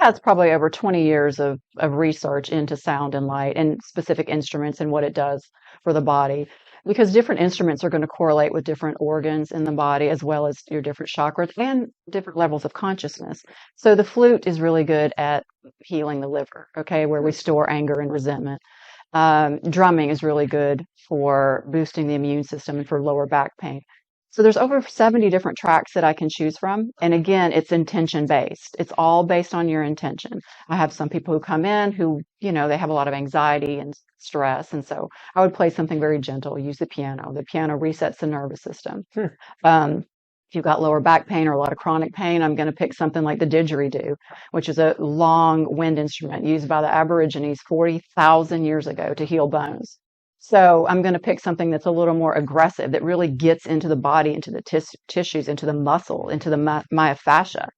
has probably over 20 years of research into sound and light and specific instruments and what it does for the body. Because different instruments are going to correlate with different organs in the body, as well as your different chakras and different levels of consciousness. So the flute is really good at healing the liver, okay, where we store anger and resentment. Drumming is really good for boosting the immune system and for lower back pain. So there's over 70 different tracks that I can choose from. And again, it's intention based. It's all based on your intention. I have some people who come in who, they have a lot of anxiety and stress. And so I would play something very gentle, use the piano. The piano resets the nervous system. Um, if you've got lower back pain or a lot of chronic pain, I'm going to pick something like the didgeridoo, which is a long wind instrument used by the Aborigines 40,000 years ago to heal bones. So I'm going to pick something that's a little more aggressive, that really gets into the body, into the tissues, into the muscle, into the myofascia.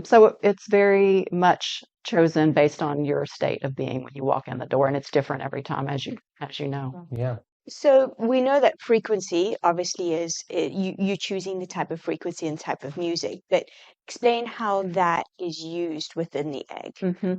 So it's very much chosen based on your state of being when you walk in the door, and it's different every time, as you know. Yeah. So we know that frequency obviously is you choosing the type of frequency and type of music, but explain how that is used within the egg. hmm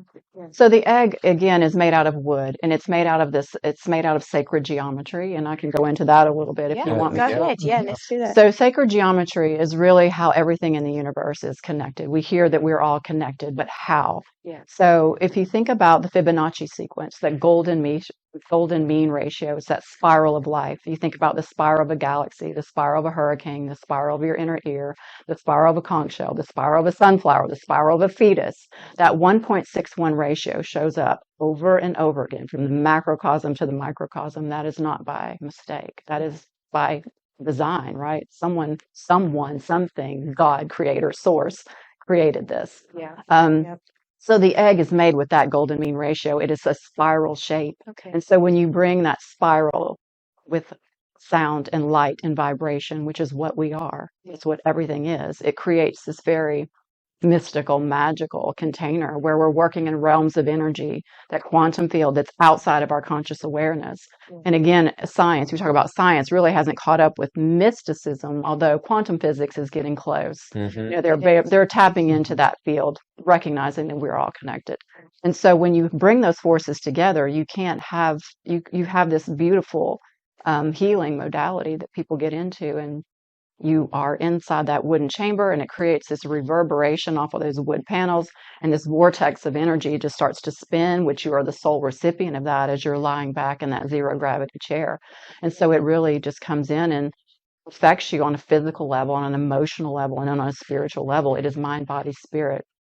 So the egg again is made out of wood, and it's made out of It's made out of sacred geometry, and I can go into that a little bit if you Yeah, want me go to. ahead. Yeah, let's do that. So sacred geometry is really how everything in the universe is connected. We hear that we're all connected, but how? Yeah. So if you think about the Fibonacci sequence, that golden mean ratio, it's that spiral of life. You think about the spiral of a galaxy, the spiral of a hurricane, the spiral of your inner ear, the spiral of a conch shell, the spiral of a sunflower, the spiral of a fetus. That 1.61 ratio shows up over and over again from the macrocosm to the microcosm. That is not by mistake. That is by design, right? Someone, something, God, creator, source created this. Yeah. Um, So the egg is made with that golden mean ratio. It is a spiral shape. Okay. And so when you bring that spiral with sound and light and vibration, which is what we are, it's what everything is, it creates this very mystical, magical container where we're working in realms of energy, that quantum field that's outside of our conscious awareness. And again, science, we talk about science, really hasn't caught up with mysticism, although quantum physics is getting close. They're tapping into that field, recognizing that we're all connected. And so when you bring those forces together, you have this beautiful healing modality that people get into, and you are inside that wooden chamber, and it creates this reverberation off of those wood panels, and this vortex of energy just starts to spin, which you are the sole recipient of that as you're lying back in that zero gravity chair. And so it really just comes in and affects you on a physical level, on an emotional level, and on a spiritual level. It is mind, body, spirit.